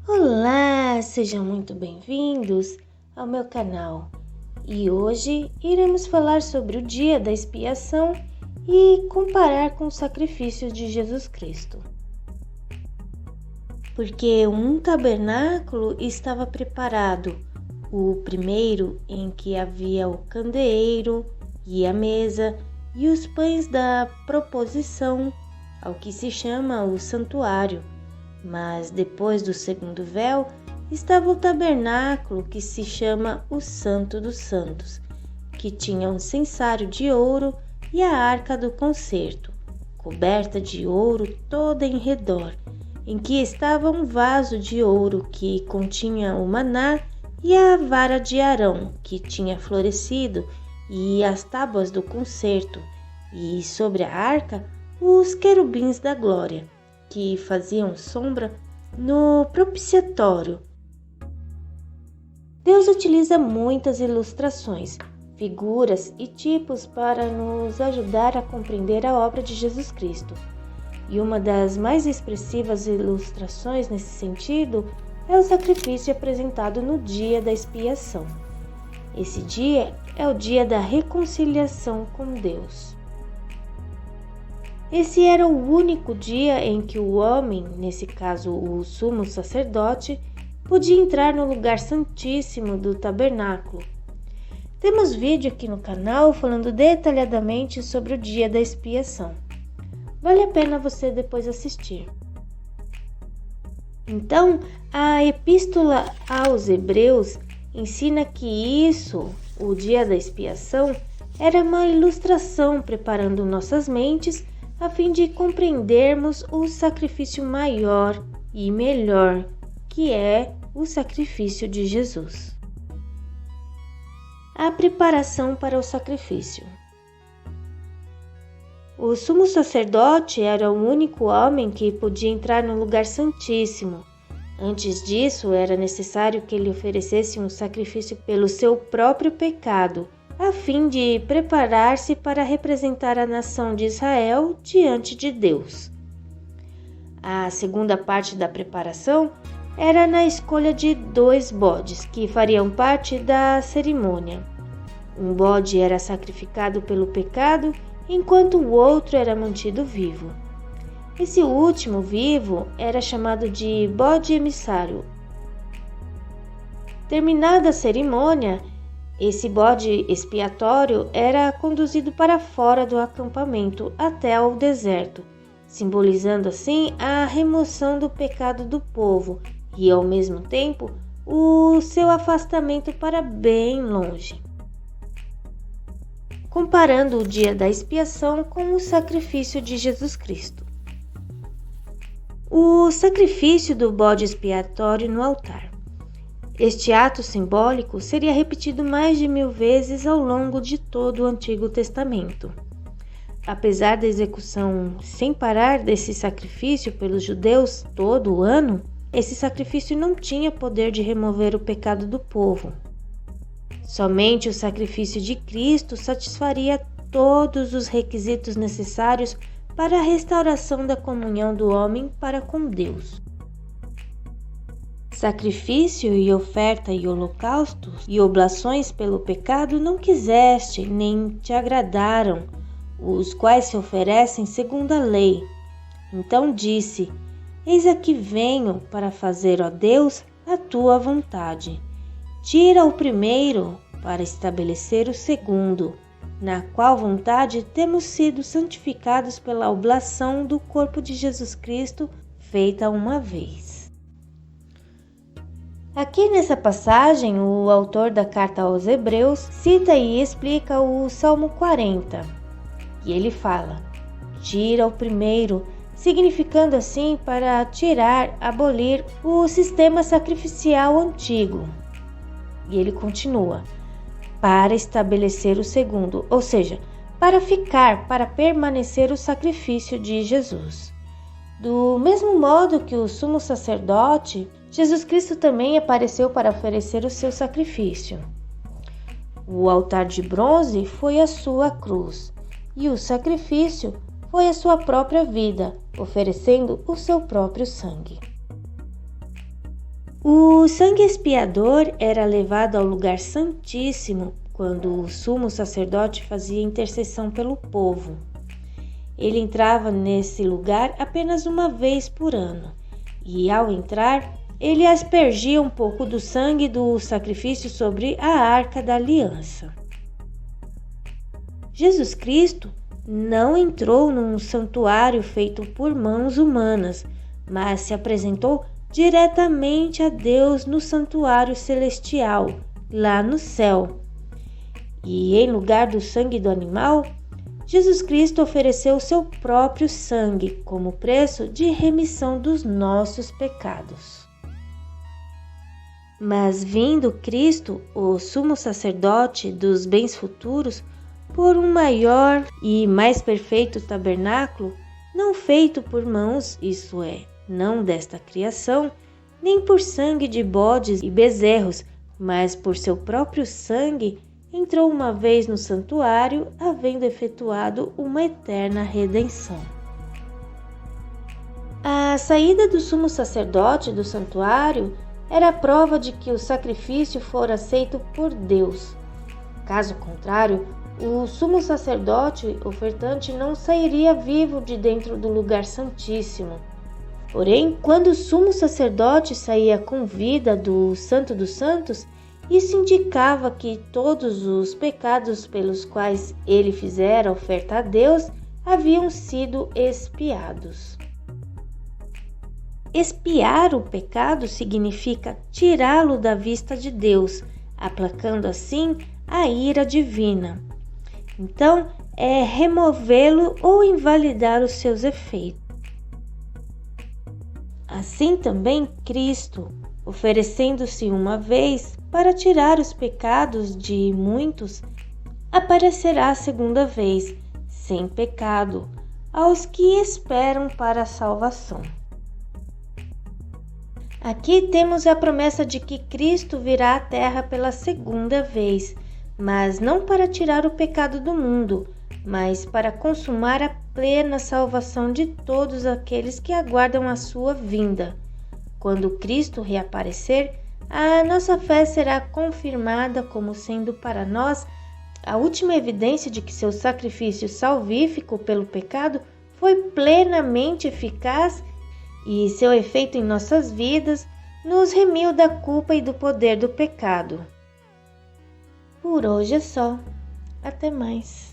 Olá, sejam muito bem-vindos ao meu canal. E hoje iremos falar sobre o dia da expiação e comparar com o sacrifício de Jesus Cristo. Porque um tabernáculo estava preparado, o primeiro em que havia o candeeiro e a mesa e os pães da proposição, ao que se chama o santuário. Mas depois do segundo véu estava o tabernáculo que se chama o Santo dos Santos, que tinha um censário de ouro e a arca do concerto, coberta de ouro toda em redor, em que estava um vaso de ouro que continha o maná e a vara de Arão, que tinha florescido, e as tábuas do concerto, e sobre a arca os querubins da glória, que faziam sombra no propiciatório. Deus utiliza muitas ilustrações, figuras e tipos para nos ajudar a compreender a obra de Jesus Cristo. E uma das mais expressivas ilustrações nesse sentido é o sacrifício apresentado no dia da expiação. Esse dia é o dia da reconciliação com Deus. Esse era o único dia em que o homem, nesse caso o sumo sacerdote, podia entrar no lugar santíssimo do tabernáculo. Temos vídeo aqui no canal falando detalhadamente sobre o dia da expiação. Vale a pena você depois assistir. Então, a Epístola aos Hebreus ensina que isso, o dia da expiação, era uma ilustração preparando nossas mentes a fim de compreendermos o sacrifício maior e melhor, que é o sacrifício de Jesus. A preparação para o sacrifício. O sumo sacerdote era o único homem que podia entrar no lugar santíssimo. Antes disso, era necessário que ele oferecesse um sacrifício pelo seu próprio pecado, a fim de preparar-se para representar a nação de Israel diante de Deus. A segunda parte da preparação era na escolha de 2 bodes que fariam parte da cerimônia. Um bode era sacrificado pelo pecado, enquanto o outro era mantido vivo. Esse último vivo era chamado de bode emissário. Terminada a cerimônia, esse bode expiatório era conduzido para fora do acampamento até ao deserto, simbolizando assim a remoção do pecado do povo e, ao mesmo tempo, o seu afastamento para bem longe. Comparando o dia da expiação com o sacrifício de Jesus Cristo. O sacrifício do bode expiatório no altar. Este ato simbólico seria repetido mais de 1000 vezes ao longo de todo o Antigo Testamento. Apesar da execução sem parar desse sacrifício pelos judeus todo o ano, esse sacrifício não tinha poder de remover o pecado do povo. Somente o sacrifício de Cristo satisfaria todos os requisitos necessários para a restauração da comunhão do homem para com Deus. Sacrifício e oferta e holocaustos e oblações pelo pecado não quiseste, nem te agradaram, os quais se oferecem segundo a lei. Então disse: Eis aqui venho para fazer, ó Deus, a tua vontade. Tira o primeiro para estabelecer o segundo, na qual vontade temos sido santificados pela oblação do corpo de Jesus Cristo, feita uma vez. Aqui nessa passagem, o autor da carta aos Hebreus cita e explica o Salmo 40. E ele fala: tira o primeiro, significando assim para tirar, abolir o sistema sacrificial antigo. E ele continua: para estabelecer o segundo, ou seja, para permanecer o sacrifício de Jesus. Do mesmo modo que o sumo sacerdote, Jesus Cristo também apareceu para oferecer o seu sacrifício. O altar de bronze foi a sua cruz, e o sacrifício foi a sua própria vida, oferecendo o seu próprio sangue. O sangue expiador era levado ao lugar santíssimo quando o sumo sacerdote fazia intercessão pelo povo. Ele entrava nesse lugar apenas uma vez por ano, e ao entrar, ele aspergia um pouco do sangue do sacrifício sobre a arca da aliança. Jesus Cristo não entrou num santuário feito por mãos humanas, mas se apresentou diretamente a Deus no santuário celestial, lá no céu. E em lugar do sangue do animal, Jesus Cristo ofereceu seu próprio sangue como preço de remissão dos nossos pecados. Mas vindo Cristo, o sumo sacerdote dos bens futuros, por um maior e mais perfeito tabernáculo, não feito por mãos, isso é, não desta criação, nem por sangue de bodes e bezerros, mas por seu próprio sangue, entrou uma vez no santuário, havendo efetuado uma eterna redenção. A saída do sumo sacerdote do santuário era a prova de que o sacrifício fora aceito por Deus. Caso contrário, o sumo sacerdote ofertante não sairia vivo de dentro do lugar santíssimo. Porém, quando o sumo sacerdote saía com vida do Santo dos Santos, isso indicava que todos os pecados pelos quais ele fizera oferta a Deus haviam sido expiados. Expiar o pecado significa tirá-lo da vista de Deus, aplacando assim a ira divina. Então, é removê-lo ou invalidar os seus efeitos. Assim também Cristo, oferecendo-se uma vez para tirar os pecados de muitos, aparecerá a segunda vez, sem pecado, aos que esperam para a salvação. Aqui temos a promessa de que Cristo virá à Terra pela segunda vez, mas não para tirar o pecado do mundo, mas para consumar a plena salvação de todos aqueles que aguardam a sua vinda. Quando Cristo reaparecer, a nossa fé será confirmada como sendo para nós a última evidência de que seu sacrifício salvífico pelo pecado foi plenamente eficaz e seu efeito em nossas vidas nos remiu da culpa e do poder do pecado. Por hoje é só. Até mais.